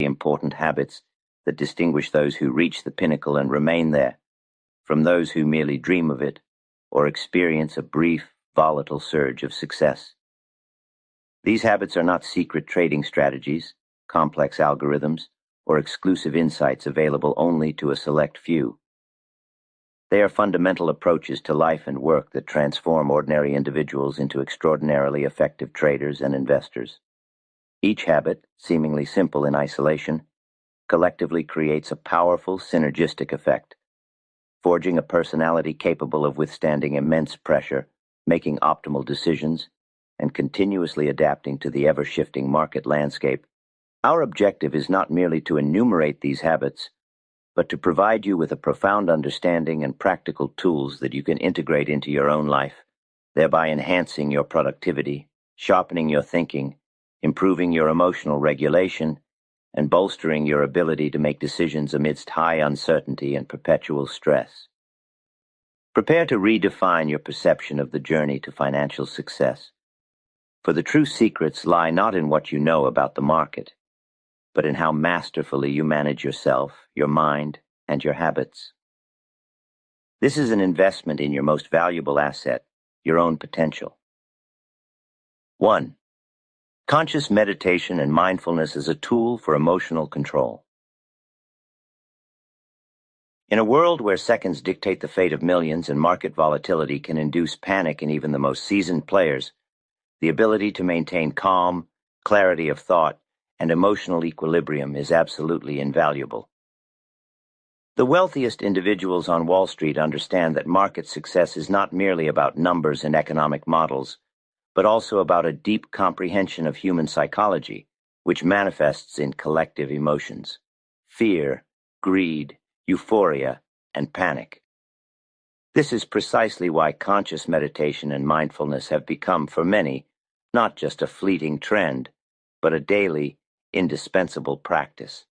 important habits that distinguish those who reach the pinnacle and remain there from those who merely dream of it or experience a brief, volatile surge of success. These habits are not secret trading strategies, complex algorithms, or exclusive insights available only to a select few. They are fundamental approaches to life and work that transform ordinary individuals into extraordinarily effective traders and investors. Each habit, seemingly simple in isolation, collectively creates a powerful synergistic effect, forging a personality capable of withstanding immense pressure, making optimal decisions, and continuously adapting to the ever-shifting market landscape. Our objective is not merely to enumerate these habits, but to provide you with a profound understanding and practical tools that you can integrate into your own life, thereby enhancing your productivity, sharpening your thinking, improving your emotional regulation, and bolstering your ability to make decisions amidst high uncertainty and perpetual stress. Prepare to redefine your perception of the journey to financial success. For the true secrets lie not in what you know about the market, but in how masterfully you manage yourself, your mind, and your habits. This is an investment in your most valuable asset, your own potential. 1. Conscious meditation and mindfulness as a tool for emotional control. In a world where seconds dictate the fate of millions and market volatility can induce panic in even the most seasoned players, the ability to maintain calm, clarity of thought, and emotional equilibrium is absolutely invaluable. The wealthiest individuals on Wall Street understand that market success is not merely about numbers and economic models, but also about a deep comprehension of human psychology, which manifests in collective emotions: fear, greed, euphoria, and panic. This is precisely why conscious meditation and mindfulness have become, for many, not just a fleeting trend, but a daily, indispensable practice.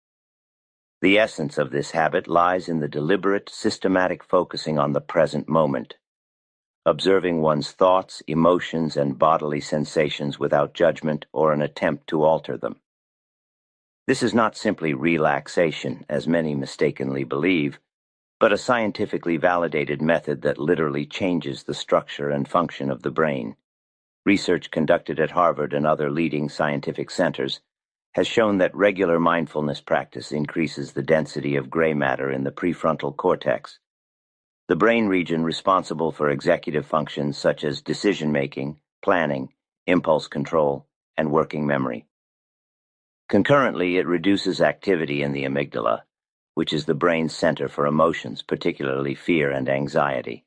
The essence of this habit lies in the deliberate, systematic focusing on the present moment, observing one's thoughts, emotions, and bodily sensations without judgment or an attempt to alter them. This is not simply relaxation, as many mistakenly believe, but a scientifically validated method that literally changes the structure and function of the brain. Research conducted at Harvard and other leading scientific centers has shown that regular mindfulness practice increases the density of gray matter in the prefrontal cortex, the brain region responsible for executive functions such as decision-making, planning, impulse control, and working memory. Concurrently, it reduces activity in the amygdala, which is the brain's center for emotions, particularly fear and anxiety.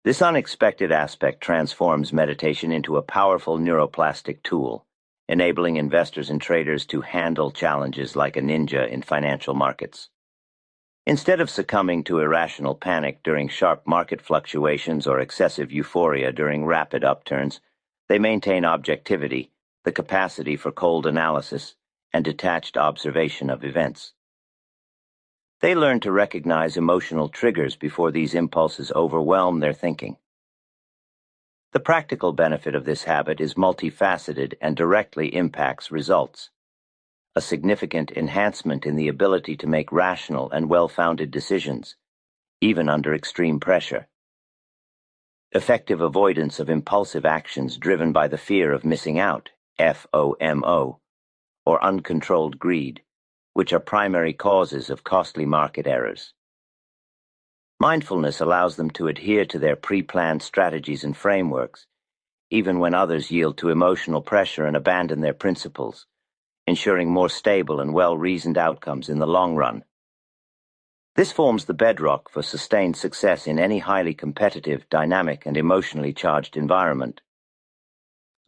This unexpected aspect transforms meditation into a powerful neuroplastic tool, enabling investors and traders to handle challenges like a ninja in financial markets. Instead of succumbing to irrational panic during sharp market fluctuations or excessive euphoria during rapid upturns, they maintain objectivity, the capacity for cold analysis, and detached observation of events. They learn to recognize emotional triggers before these impulses overwhelm their thinking. The practical benefit of this habit is multifaceted and directly impacts results. A significant enhancement in the ability to make rational and well-founded decisions, even under extreme pressure. Effective avoidance of impulsive actions driven by the fear of missing out, FOMO, or uncontrolled greed, which are primary causes of costly market errors. Mindfulness allows them to adhere to their pre-planned strategies and frameworks, even when others yield to emotional pressure and abandon their principles, ensuring more stable and well-reasoned outcomes in the long run. This forms the bedrock for sustained success in any highly competitive, dynamic, and emotionally charged environment.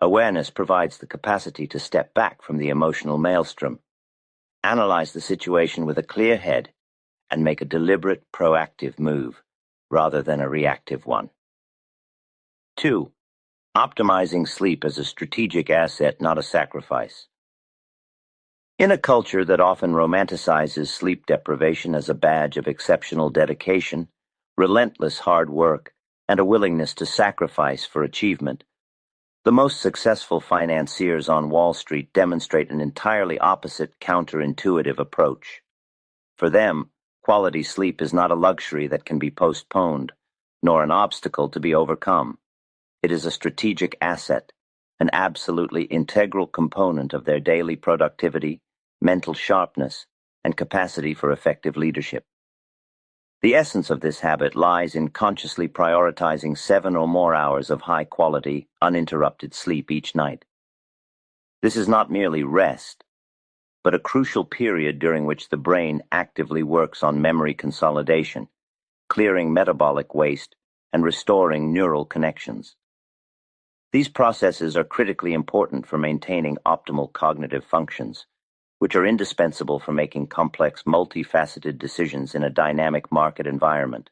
Awareness provides the capacity to step back from the emotional maelstrom, analyze the situation with a clear head, and make a deliberate, proactive move, rather than a reactive one. 2. Optimizing sleep as a strategic asset, not a sacrifice. In a culture that often romanticizes sleep deprivation as a badge of exceptional dedication, relentless hard work, and a willingness to sacrifice for achievement, The most successful financiers on Wall Street demonstrate an entirely opposite counterintuitive approach. For them, quality sleep is not a luxury that can be postponed, nor an obstacle to be overcome. It is a strategic asset, an absolutely integral component of their daily productivity, mental sharpness, and capacity for effective leadership. The essence of this habit lies in consciously prioritizing 7 or more hours of high-quality, uninterrupted sleep each night. This is not merely rest, but a crucial period during which the brain actively works on memory consolidation, clearing metabolic waste, and restoring neural connections. These processes are critically important for maintaining optimal cognitive functions, which are indispensable for making complex, multifaceted decisions in a dynamic market environment.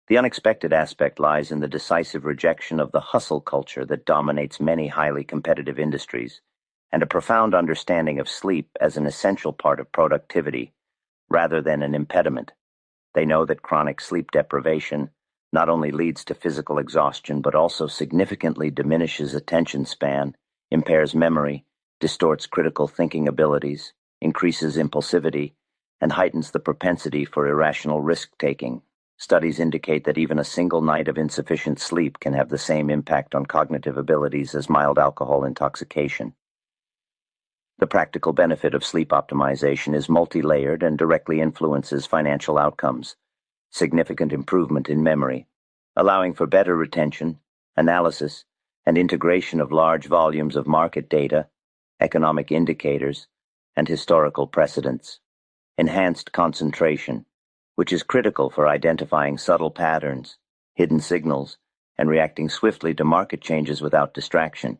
The unexpected aspect lies in the decisive rejection of the hustle culture that dominates many highly competitive industries, and a profound understanding of sleep as an essential part of productivity, rather than an impediment. They know that chronic sleep deprivation not only leads to physical exhaustion, but also significantly diminishes attention span, impairs memory, distorts critical thinking abilities, increases impulsivity, and heightens the propensity for irrational risk-taking. Studies indicate that even a single night of insufficient sleep can have the same impact on cognitive abilities as mild alcohol intoxication. The practical benefit of sleep optimization is multi-layered and directly influences financial outcomes. Significant improvement in memory, allowing for better retention, analysis, and integration of large volumes of market data, economic indicators, and historical precedents. Enhanced concentration, which is critical for identifying subtle patterns, hidden signals, and reacting swiftly to market changes without distraction.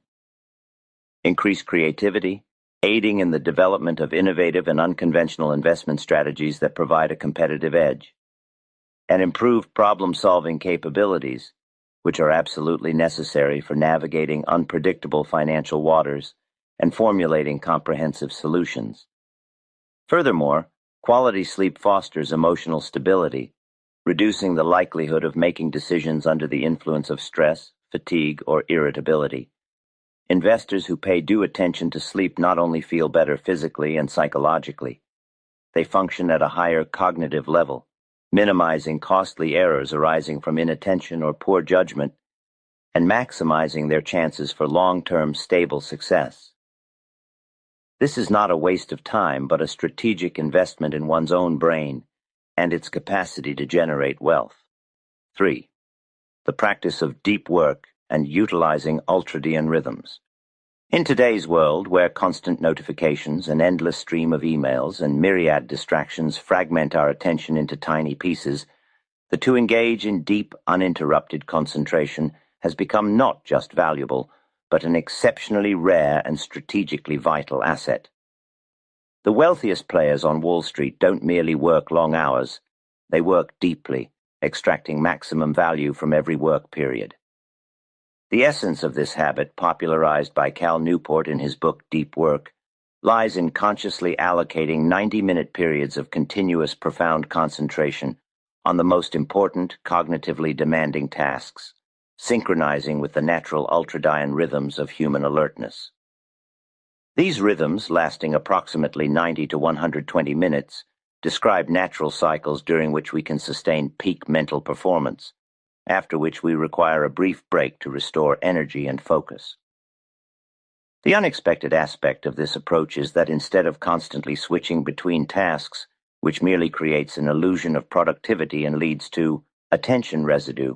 Increased creativity, aiding in the development of innovative and unconventional investment strategies that provide a competitive edge. And improved problem-solving capabilities, which are absolutely necessary for navigating unpredictable financial waters and formulating comprehensive solutions. Furthermore, quality sleep fosters emotional stability, reducing the likelihood of making decisions under the influence of stress, fatigue, or irritability. Investors who pay due attention to sleep not only feel better physically and psychologically, they function at a higher cognitive level, minimizing costly errors arising from inattention or poor judgment, and maximizing their chances for long-term stable success. This is not a waste of time, but a strategic investment in one's own brain and its capacity to generate wealth. 3. The practice of deep work and utilizing ultradian rhythms. In today's world, where constant notifications, an endless stream of emails, and myriad distractions fragment our attention into tiny pieces, to engage in deep, uninterrupted concentration has become not just valuable, but an exceptionally rare and strategically vital asset. The wealthiest players on Wall Street don't merely work long hours, they work deeply, extracting maximum value from every work period. The essence of this habit, popularized by Cal Newport in his book Deep Work, lies in consciously allocating 90-minute periods of continuous profound concentration on the most important, cognitively demanding tasks, synchronizing with the natural ultradian rhythms of human alertness. These rhythms, lasting approximately 90 to 120 minutes, describe natural cycles during which we can sustain peak mental performance, after which we require a brief break to restore energy and focus. The unexpected aspect of this approach is that instead of constantly switching between tasks, which merely creates an illusion of productivity and leads to attention residue,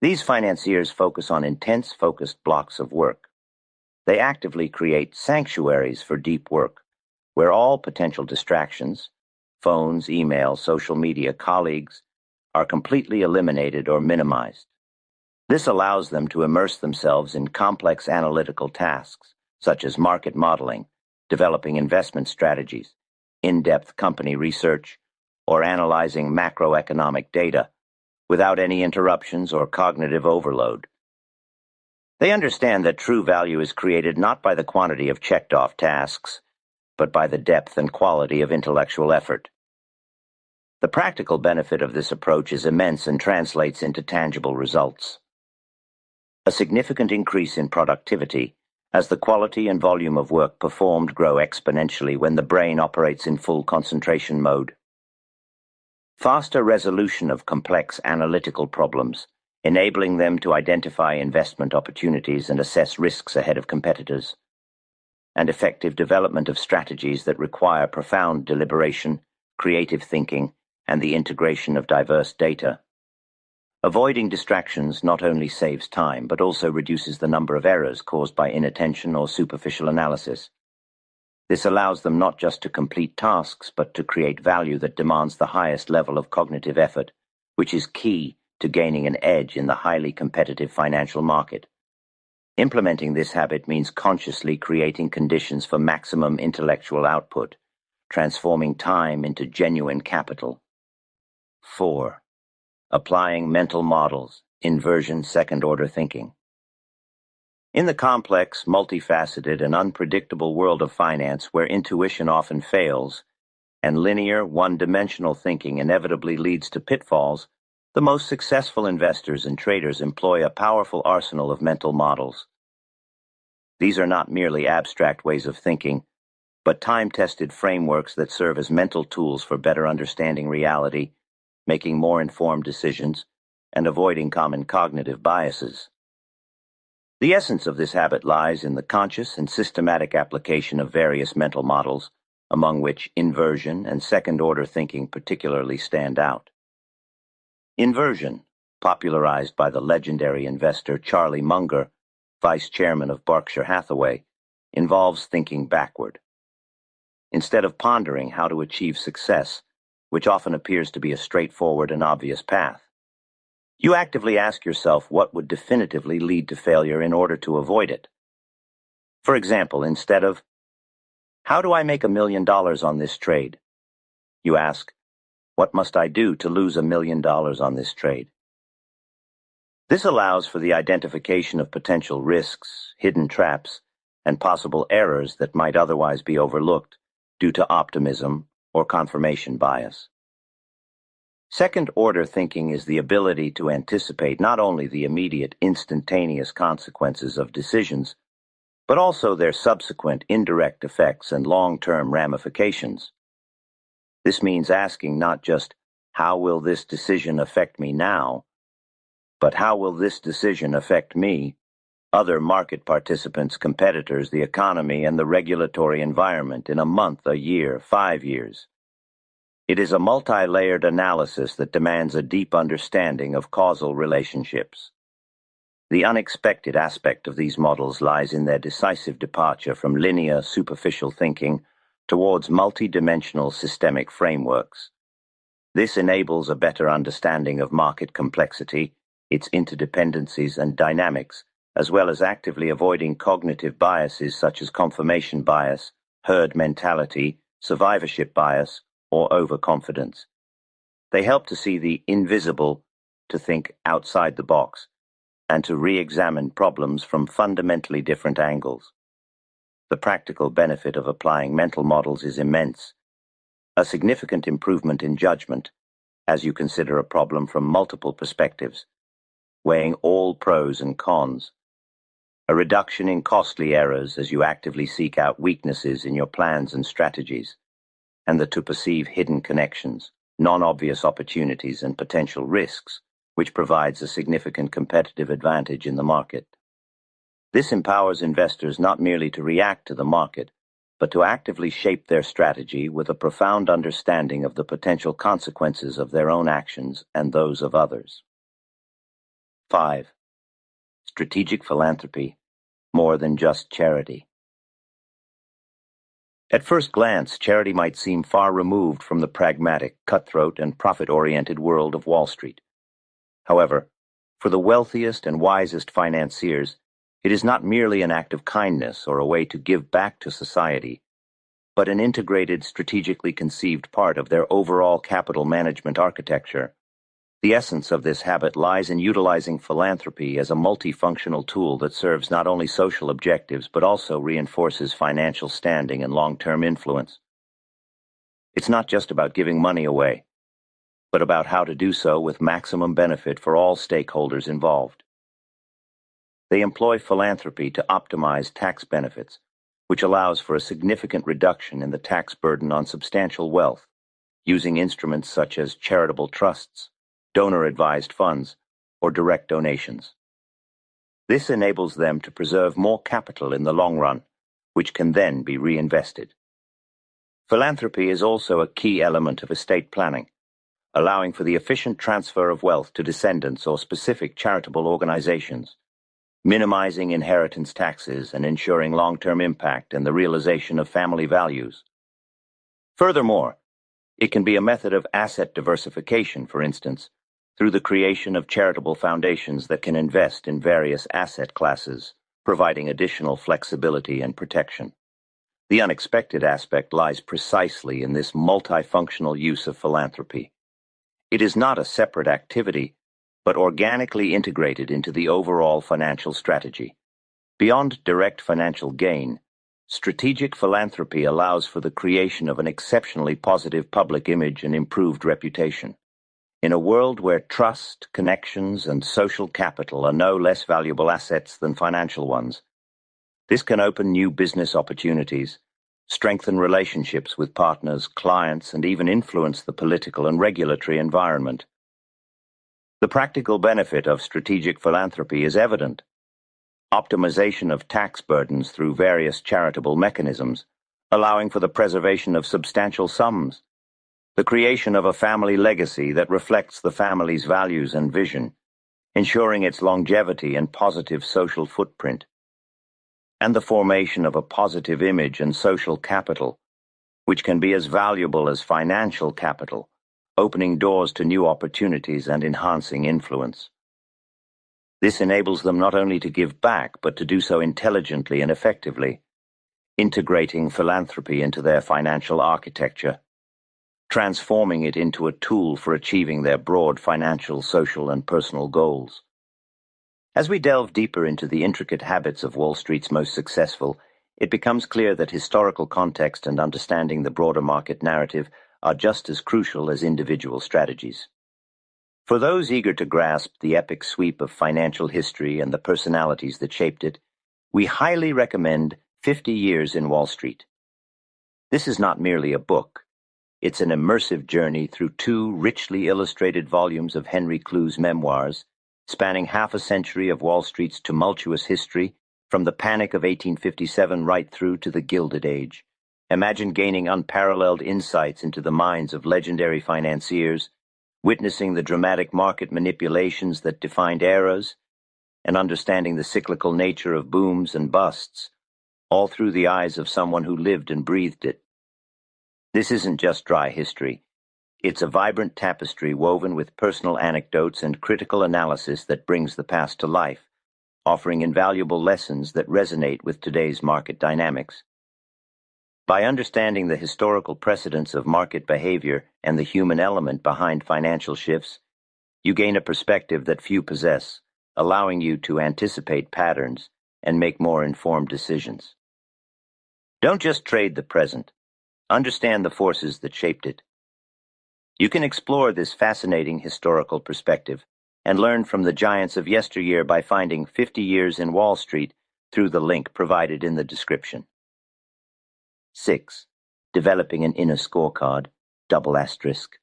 these financiers focus on intense, focused blocks of work. They actively create sanctuaries for deep work, where all potential distractions, phones, email, social media, colleagues, are completely eliminated or minimized. This allows them to immerse themselves in complex analytical tasks, such as market modeling, developing investment strategies, in-depth company research, or analyzing macroeconomic data, without any interruptions or cognitive overload. They understand that true value is created not by the quantity of checked-off tasks, but by the depth and quality of intellectual effort. The practical benefit of this approach is immense and translates into tangible results. a significant increase in productivity as the quality and volume of work performed grow exponentially when the brain operates in full concentration mode. Faster resolution of complex analytical problems, enabling them to identify investment opportunities and assess risks ahead of competitors. And effective development of strategies that require profound deliberation, creative thinking, and the integration of diverse data. Avoiding distractions not only saves time, but also reduces the number of errors caused by inattention or superficial analysis. This allows them not just to complete tasks, but to create value that demands the highest level of cognitive effort, which is key to gaining an edge in the highly competitive financial market. Implementing this habit means consciously creating conditions for maximum intellectual output, transforming time into genuine capital. 4. Applying mental models, inversion second-order thinking. In the complex, multifaceted, and unpredictable world of finance where intuition often fails, and linear, one-dimensional thinking inevitably leads to pitfalls, the most successful investors and traders employ a powerful arsenal of mental models. These are not merely abstract ways of thinking, but time-tested frameworks that serve as mental tools for better understanding reality, making more informed decisions, and avoiding common cognitive biases. The essence of this habit lies in the conscious and systematic application of various mental models, among which inversion and second-order thinking particularly stand out. Inversion, popularized by the legendary investor Charlie Munger, vice chairman of Berkshire Hathaway, involves thinking backward. Instead of pondering how to achieve success, which often appears to be a straightforward and obvious path, you actively ask yourself what would definitively lead to failure in order to avoid it. For example, instead of, "How do I make $1 million on this trade?" you ask, "What must I do to lose $1 million on this trade?" This allows for the identification of potential risks, hidden traps, and possible errors that might otherwise be overlooked due to optimism or confirmation bias. Second-order thinking is the ability to anticipate not only the immediate, instantaneous consequences of decisions, but also their subsequent indirect effects and long-term ramifications. This means asking not just, "How will this decision affect me now?" but "How will this decision affect me, other market participants, competitors, the economy, and the regulatory environment in a month, a year, 5 years?" It is a multi-layered analysis that demands a deep understanding of causal relationships. The unexpected aspect of these models lies in their decisive departure from linear, superficial thinking towards multi-dimensional systemic frameworks. This enables a better understanding of market complexity, its interdependencies and dynamics, as well as actively avoiding cognitive biases such as confirmation bias, herd mentality, survivorship bias, or overconfidence. They help to see the invisible, to think outside the box, and to re-examine problems from fundamentally different angles. The practical benefit of applying mental models is immense. A significant improvement in judgment, as you consider a problem from multiple perspectives, weighing all pros and cons. A reduction in costly errors as you actively seek out weaknesses in your plans and strategies, and to perceive hidden connections, non-obvious opportunities, and potential risks, which provides a significant competitive advantage in the market. This empowers investors not merely to react to the market, but to actively shape their strategy with a profound understanding of the potential consequences of their own actions and those of others. 5. Strategic philanthropy, more than just charity. At first glance, charity might seem far removed from the pragmatic, cutthroat, and profit-oriented world of Wall Street. However, for the wealthiest and wisest financiers, it is not merely an act of kindness or a way to give back to society, but an integrated, strategically conceived part of their overall capital management architecture. The essence of this habit lies in utilizing philanthropy as a multifunctional tool that serves not only social objectives but also reinforces financial standing and long-term influence. It's not just about giving money away, but about how to do so with maximum benefit for all stakeholders involved. They employ philanthropy to optimize tax benefits, which allows for a significant reduction in the tax burden on substantial wealth, using instruments such as charitable trusts, donor-advised funds, or direct donations. This enables them to preserve more capital in the long run, which can then be reinvested. Philanthropy is also a key element of estate planning, allowing for the efficient transfer of wealth to descendants or specific charitable organizations, minimizing inheritance taxes and ensuring long-term impact and the realization of family values. Furthermore, it can be a method of asset diversification, for instance, through the creation of charitable foundations that can invest in various asset classes, providing additional flexibility and protection. The unexpected aspect lies precisely in this multifunctional use of philanthropy. It is not a separate activity, but organically integrated into the overall financial strategy. Beyond direct financial gain, strategic philanthropy allows for the creation of an exceptionally positive public image and improved reputation. In a world where trust, connections, and social capital are no less valuable assets than financial ones, this can open new business opportunities, strengthen relationships with partners, clients, and even influence the political and regulatory environment. The practical benefit of strategic philanthropy is evident. Optimization of tax burdens through various charitable mechanisms, allowing for the preservation of substantial sums, the creation of a family legacy that reflects the family's values and vision, ensuring its longevity and positive social footprint, and the formation of a positive image and social capital, which can be as valuable as financial capital, opening doors to new opportunities and enhancing influence. This enables them not only to give back, but to do so intelligently and effectively, integrating philanthropy into their financial architecture, transforming it into a tool for achieving their broad financial, social, and personal goals. As we delve deeper into the intricate habits of Wall Street's most successful, it becomes clear that historical context and understanding the broader market narrative are just as crucial as individual strategies. For those eager to grasp the epic sweep of financial history and the personalities that shaped it, we highly recommend 50 Years in Wall Street. This is not merely a book. It's an immersive journey through two richly illustrated volumes of Henry Clew's memoirs, spanning half a century of Wall Street's tumultuous history, from the panic of 1857 right through to the Gilded Age. Imagine gaining unparalleled insights into the minds of legendary financiers, witnessing the dramatic market manipulations that defined eras, and understanding the cyclical nature of booms and busts, all through the eyes of someone who lived and breathed it. This isn't just dry history. It's a vibrant tapestry woven with personal anecdotes and critical analysis that brings the past to life, offering invaluable lessons that resonate with today's market dynamics. By understanding the historical precedents of market behavior and the human element behind financial shifts, you gain a perspective that few possess, allowing you to anticipate patterns and make more informed decisions. Don't just trade the present. Understand the forces that shaped it. You can explore this fascinating historical perspective and learn from the giants of yesteryear by finding 50 Years in Wall Street through the link provided in the description. 6. Developing an inner scorecard, double asterisk.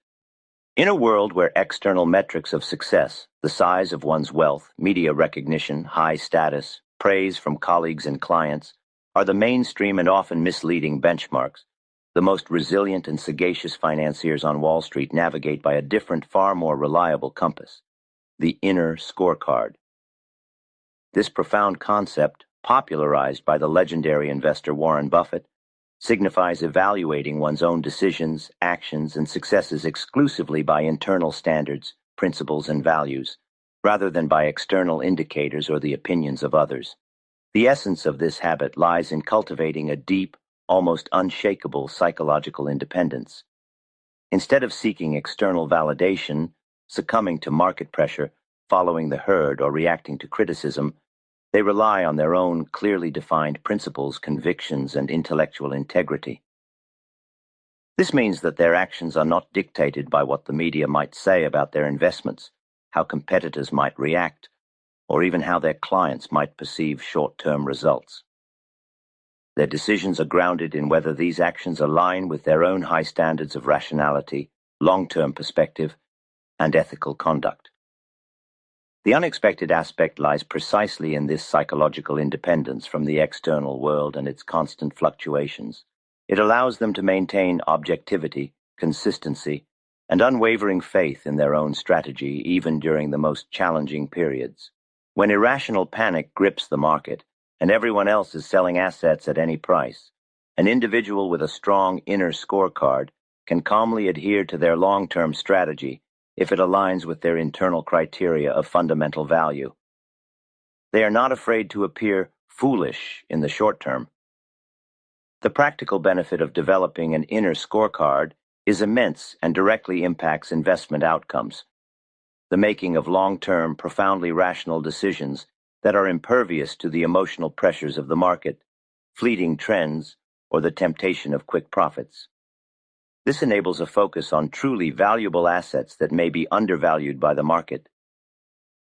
In a world where external metrics of success, the size of one's wealth, media recognition, high status, praise from colleagues and clients, are the mainstream and often misleading benchmarks, the most resilient and sagacious financiers on Wall Street navigate by a different, far more reliable compass: the inner scorecard. This profound concept, popularized by the legendary investor Warren Buffett, signifies evaluating one's own decisions, actions, and successes exclusively by internal standards, principles, and values, rather than by external indicators or the opinions of others. The essence of this habit lies in cultivating a deep, almost unshakable psychological independence. Instead of seeking external validation, succumbing to market pressure, following the herd, or reacting to criticism, they rely on their own clearly defined principles, convictions, and intellectual integrity. This means that their actions are not dictated by what the media might say about their investments, how competitors might react, or even how their clients might perceive short-term results. Their decisions are grounded in whether these actions align with their own high standards of rationality, long-term perspective, and ethical conduct. The unexpected aspect lies precisely in this psychological independence from the external world and its constant fluctuations. It allows them to maintain objectivity, consistency, and unwavering faith in their own strategy even during the most challenging periods. When irrational panic grips the market, and everyone else is selling assets at any price, an individual with a strong inner scorecard can calmly adhere to their long-term strategy if it aligns with their internal criteria of fundamental value. They are not afraid to appear foolish in the short term. The practical benefit of developing an inner scorecard is immense and directly impacts investment outcomes. The making of long-term, profoundly rational decisions that are impervious to the emotional pressures of the market, fleeting trends, or the temptation of quick profits. This enables a focus on truly valuable assets that may be undervalued by the market.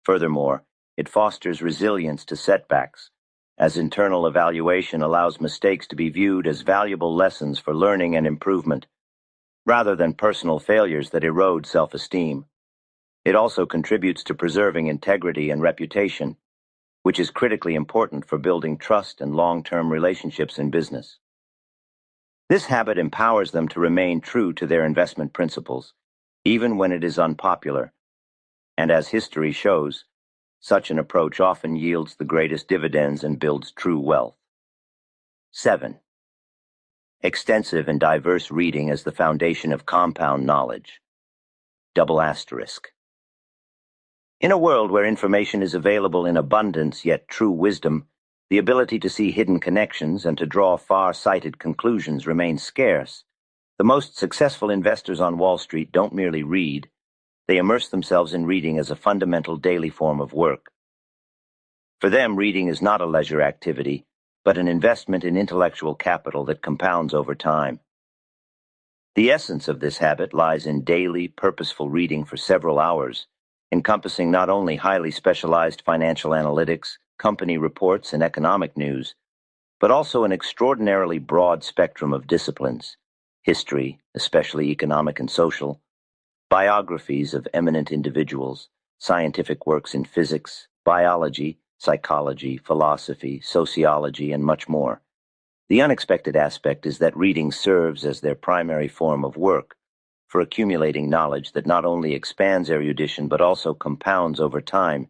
Furthermore, it fosters resilience to setbacks, as internal evaluation allows mistakes to be viewed as valuable lessons for learning and improvement, rather than personal failures that erode self-esteem. It also contributes to preserving integrity and reputation, which is critically important for building trust and long-term relationships in business. This habit empowers them to remain true to their investment principles, even when it is unpopular. And as history shows, such an approach often yields the greatest dividends and builds true wealth. 7. Extensive and diverse reading as the foundation of compound knowledge. Double asterisk. In a world where information is available in abundance yet true wisdom, the ability to see hidden connections and to draw far-sighted conclusions remains scarce. The most successful investors on Wall Street don't merely read, they immerse themselves in reading as a fundamental daily form of work. For them, reading is not a leisure activity, but an investment in intellectual capital that compounds over time. The essence of this habit lies in daily, purposeful reading for several hours, encompassing not only highly specialized financial analytics, company reports, and economic news, but also an extraordinarily broad spectrum of disciplines: history, especially economic and social, biographies of eminent individuals, scientific works in physics, biology, psychology, philosophy, sociology, and much more. The unexpected aspect is that reading serves as their primary form of work, for accumulating knowledge that not only expands erudition but also compounds over time,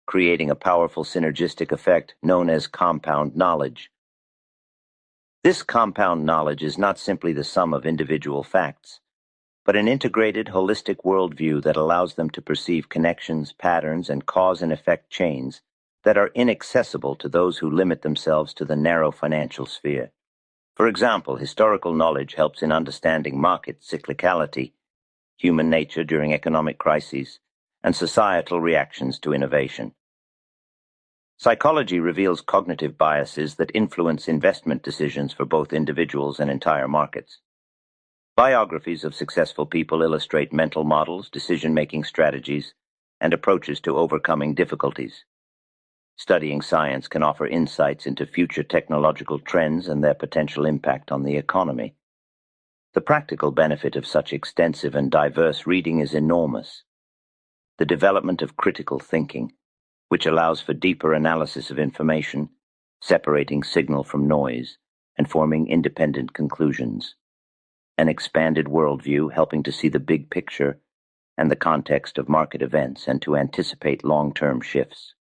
creating a powerful synergistic effect known as compound knowledge. This compound knowledge is not simply the sum of individual facts, but an integrated, holistic worldview that allows them to perceive connections, patterns, and cause and effect chains that are inaccessible to those who limit themselves to the narrow financial sphere. For example, historical knowledge helps in understanding market cyclicality, human nature during economic crises, and societal reactions to innovation. Psychology reveals cognitive biases that influence investment decisions for both individuals and entire markets. Biographies of successful people illustrate mental models, decision-making strategies, and approaches to overcoming difficulties. Studying science can offer insights into future technological trends and their potential impact on the economy. The practical benefit of such extensive and diverse reading is enormous. The development of critical thinking, which allows for deeper analysis of information, separating signal from noise, and forming independent conclusions. An expanded worldview helping to see the big picture and the context of market events and to anticipate long-term shifts.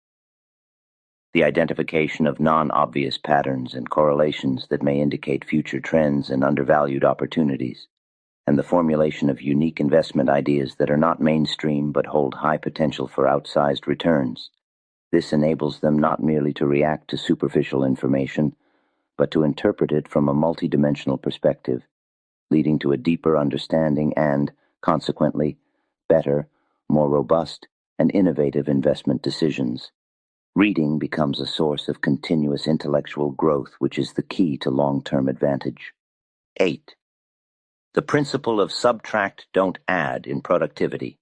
The identification of non-obvious patterns and correlations that may indicate future trends and undervalued opportunities, and the formulation of unique investment ideas that are not mainstream but hold high potential for outsized returns. This enables them not merely to react to superficial information, but to interpret it from a multidimensional perspective, leading to a deeper understanding and, consequently, better, more robust, and innovative investment decisions. Reading becomes a source of continuous intellectual growth, which is the key to long-term advantage. 8. The principle of subtract, don't add in productivity.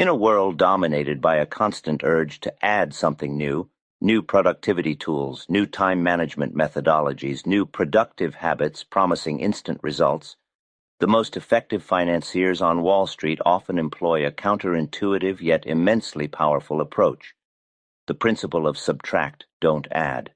In a world dominated by a constant urge to add something new, new productivity tools, new time management methodologies, new productive habits promising instant results, the most effective financiers on Wall Street often employ a counterintuitive yet immensely powerful approach: the principle of subtract, don't add.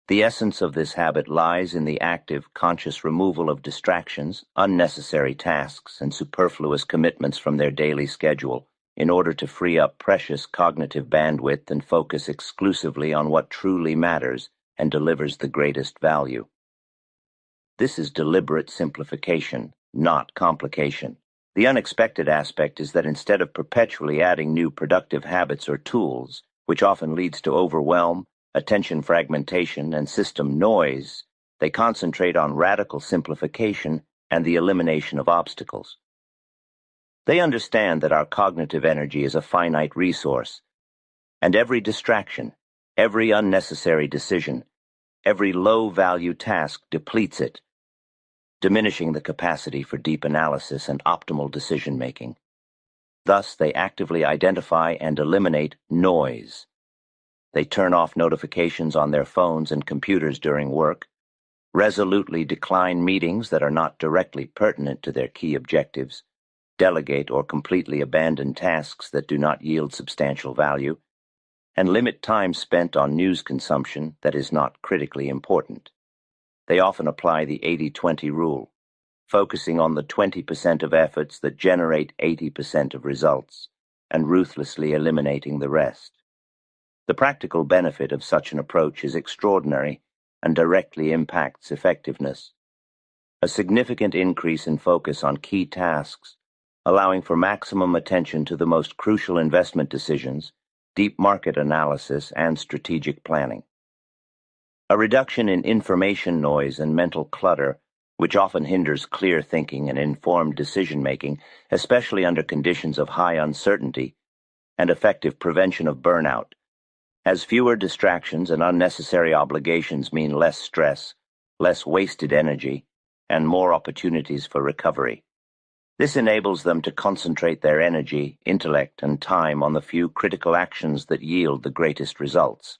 The essence of this habit lies in the active, conscious removal of distractions, unnecessary tasks, and superfluous commitments from their daily schedule in order to free up precious cognitive bandwidth and focus exclusively on what truly matters and delivers the greatest value. This is deliberate simplification, not complication. The unexpected aspect is that instead of perpetually adding new productive habits or tools, which often leads to overwhelm, attention fragmentation, and system noise, they concentrate on radical simplification and the elimination of obstacles. They understand that our cognitive energy is a finite resource, and every distraction, every unnecessary decision, every low-value task depletes it, diminishing the capacity for deep analysis and optimal decision-making. Thus, they actively identify and eliminate noise. They turn off notifications on their phones and computers during work, resolutely decline meetings that are not directly pertinent to their key objectives, delegate or completely abandon tasks that do not yield substantial value, and limit time spent on news consumption that is not critically important. They often apply the 80-20 rule, focusing on the 20% of efforts that generate 80% of results, and ruthlessly eliminating the rest. The practical benefit of such an approach is extraordinary and directly impacts effectiveness. A significant increase in focus on key tasks, allowing for maximum attention to the most crucial investment decisions, deep market analysis, and strategic planning. A reduction in information noise and mental clutter, which often hinders clear thinking and informed decision-making, especially under conditions of high uncertainty, and effective prevention of burnout, as fewer distractions and unnecessary obligations mean less stress, less wasted energy, and more opportunities for recovery. This enables them to concentrate their energy, intellect, and time on the few critical actions that yield the greatest results,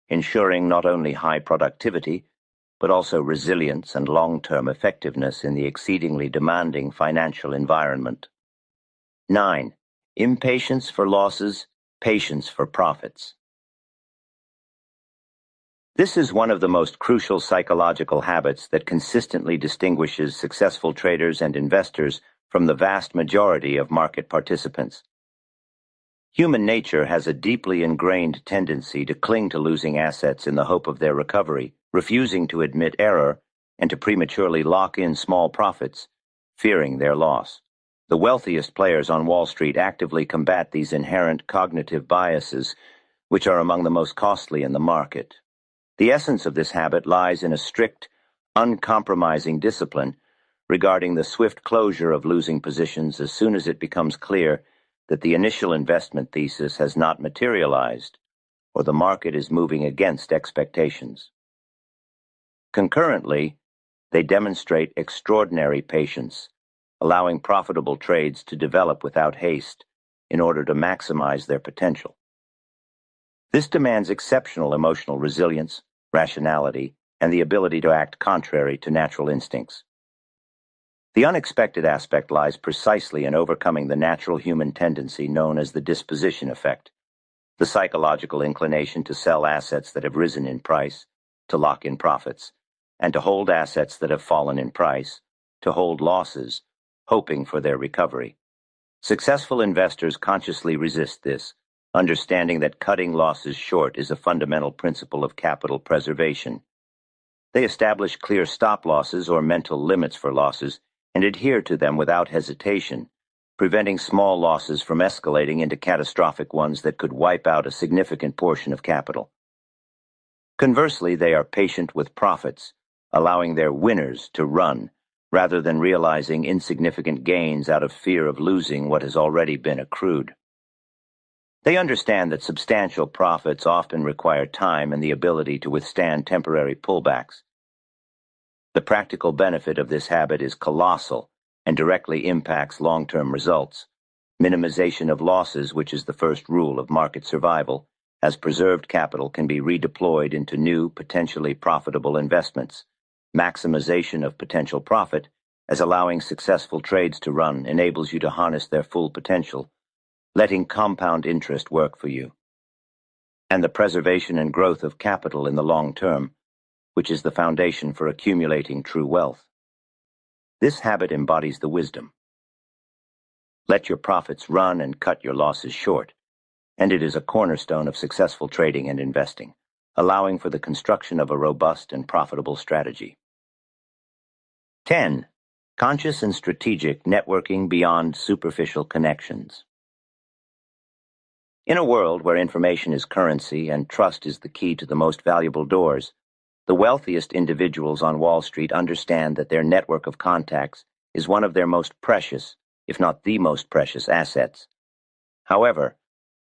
ensuring not only high productivity, but also resilience and long-term effectiveness in the exceedingly demanding financial environment. 9. Impatience for losses, patience for profits. This is one of the most crucial psychological habits that consistently distinguishes successful traders and investors from the vast majority of market participants. Human nature has a deeply ingrained tendency to cling to losing assets in the hope of their recovery, refusing to admit error, and to prematurely lock in small profits, fearing their loss. The wealthiest players on Wall Street actively combat these inherent cognitive biases, which are among the most costly in the market. The essence of this habit lies in a strict, uncompromising discipline regarding the swift closure of losing positions as soon as it becomes clear that the initial investment thesis has not materialized, or the market is moving against expectations. Concurrently, they demonstrate extraordinary patience, allowing profitable trades to develop without haste in order to maximize their potential. This demands exceptional emotional resilience, rationality, and the ability to act contrary to natural instincts. The unexpected aspect lies precisely in overcoming the natural human tendency known as the disposition effect, the psychological inclination to sell assets that have risen in price, to lock in profits, and to hold assets that have fallen in price, to hold losses, hoping for their recovery. Successful investors consciously resist this, understanding that cutting losses short is a fundamental principle of capital preservation. They establish clear stop losses or mental limits for losses and adhere to them without hesitation, preventing small losses from escalating into catastrophic ones that could wipe out a significant portion of capital. Conversely, they are patient with profits, allowing their winners to run, rather than realizing insignificant gains out of fear of losing what has already been accrued. They understand that substantial profits often require time and the ability to withstand temporary pullbacks. The practical benefit of this habit is colossal and directly impacts long-term results, Minimization of losses, which is the first rule of market survival, as preserved capital can be redeployed into new, potentially profitable investments. Maximization of potential profit, as allowing successful trades to run enables you to harness their full potential, letting compound interest work for you. And the preservation and growth of capital in the long term, which is the foundation for accumulating true wealth. This habit embodies the wisdom. Let your profits run and cut your losses short, and it is a cornerstone of successful trading and investing, allowing for the construction of a robust and profitable strategy. 10. Conscious and strategic networking beyond superficial connections. In a world where information is currency and trust is the key to the most valuable doors, the wealthiest individuals on Wall Street understand that their network of contacts is one of their most precious, if not the most precious, assets. However,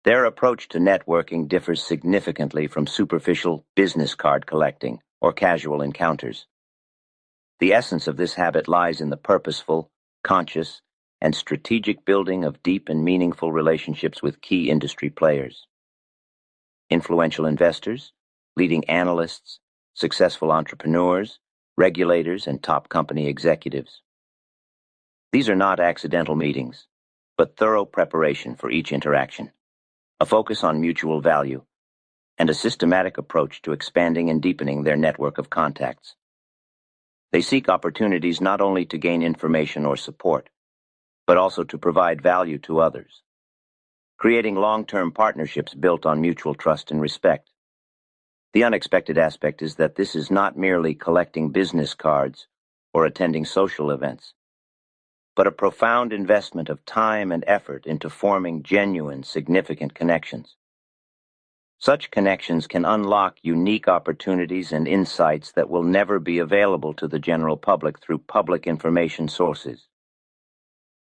their approach to networking differs significantly from superficial business card collecting or casual encounters. The essence of this habit lies in the purposeful, conscious, and strategic building of deep and meaningful relationships with key industry players. Influential investors, leading analysts, successful entrepreneurs, regulators, and top company executives. These are not accidental meetings, but thorough preparation for each interaction, a focus on mutual value, and a systematic approach to expanding and deepening their network of contacts. They seek opportunities not only to gain information or support, but also to provide value to others, creating long-term partnerships built on mutual trust and respect. The unexpected aspect is that this is not merely collecting business cards or attending social events, but a profound investment of time and effort into forming genuine, significant connections. Such connections can unlock unique opportunities and insights that will never be available to the general public through public information sources.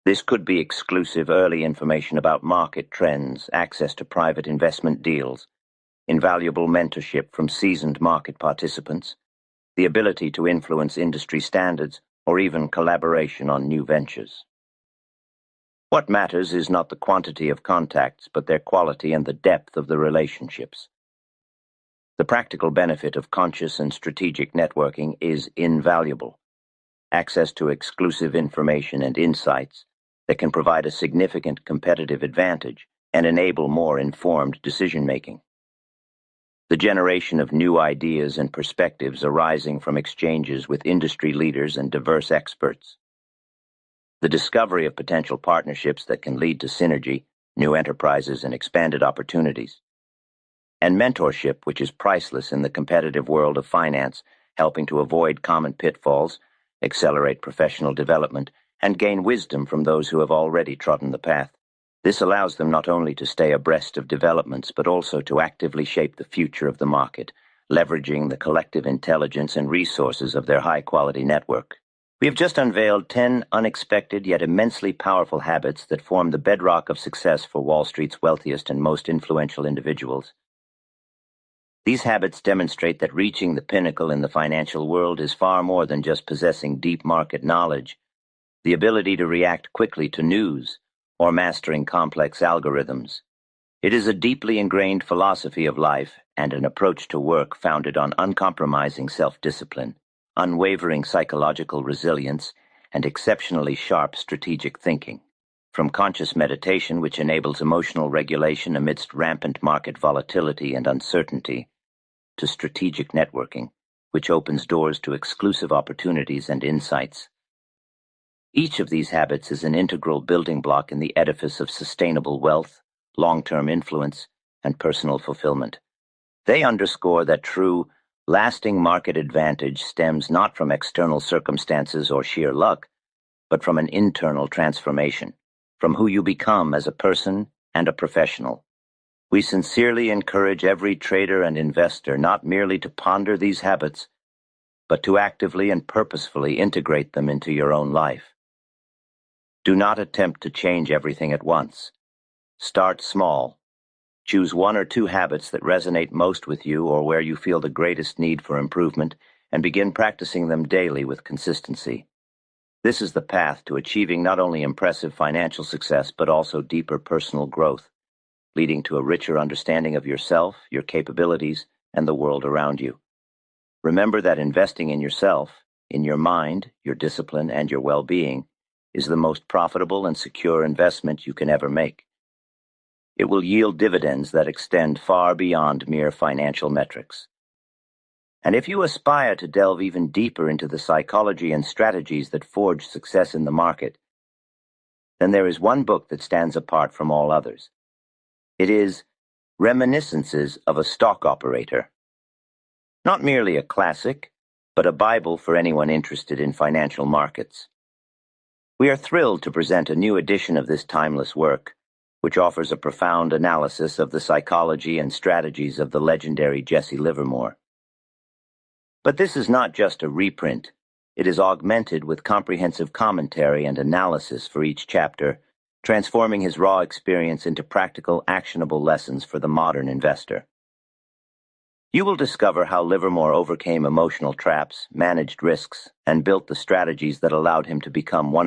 This could be exclusive early information about market trends, access to private investment deals, invaluable mentorship from seasoned market participants, the ability to influence industry standards, or even collaboration on new ventures. What matters is not the quantity of contacts, but their quality and the depth of the relationships. The practical benefit of conscious and strategic networking is invaluable. Access to exclusive information and insights that can provide a significant competitive advantage and enable more informed decision-making. The generation of new ideas and perspectives arising from exchanges with industry leaders and diverse experts. The discovery of potential partnerships that can lead to synergy, new enterprises, and expanded opportunities. And mentorship, which is priceless in the competitive world of finance, helping to avoid common pitfalls, accelerate professional development, and gain wisdom from those who have already trodden the path. This allows them not only to stay abreast of developments, but also to actively shape the future of the market, leveraging the collective intelligence and resources of their high-quality network. We have just unveiled 10 unexpected yet immensely powerful habits that form the bedrock of success for Wall Street's wealthiest and most influential individuals. These habits demonstrate that reaching the pinnacle in the financial world is far more than just possessing deep market knowledge, the ability to react quickly to news, or mastering complex algorithms. It is a deeply ingrained philosophy of life and an approach to work founded on uncompromising self-discipline, unwavering psychological resilience, and exceptionally sharp strategic thinking. From conscious meditation, which enables emotional regulation amidst rampant market volatility and uncertainty, to strategic networking, which opens doors to exclusive opportunities and insights. Each of these habits is an integral building block in the edifice of sustainable wealth, long-term influence, and personal fulfillment. They underscore that true, lasting market advantage stems not from external circumstances or sheer luck, but from an internal transformation, from who you become as a person and a professional. We sincerely encourage every trader and investor not merely to ponder these habits, but to actively and purposefully integrate them into your own life. Do not attempt to change everything at once. Start small. Choose one or two habits that resonate most with you or where you feel the greatest need for improvement, and begin practicing them daily with consistency. This is the path to achieving not only impressive financial success, but also deeper personal growth, leading to a richer understanding of yourself, your capabilities, and the world around you. Remember that investing in yourself, in your mind, your discipline, and your well-being is the most profitable and secure investment you can ever make. It will yield dividends that extend far beyond mere financial metrics. And if you aspire to delve even deeper into the psychology and strategies that forge success in the market, then there is one book that stands apart from all others. It is Reminiscences of a Stock Operator. Not merely a classic, but a Bible for anyone interested in financial markets. We are thrilled to present a new edition of this timeless work, which offers a profound analysis of the psychology and strategies of the legendary Jesse Livermore. But this is not just a reprint. It is augmented with comprehensive commentary and analysis for each chapter, transforming his raw experience into practical, actionable lessons for the modern investor. You will discover how Livermore overcame emotional traps, managed risks, and built the strategies that allowed him to become one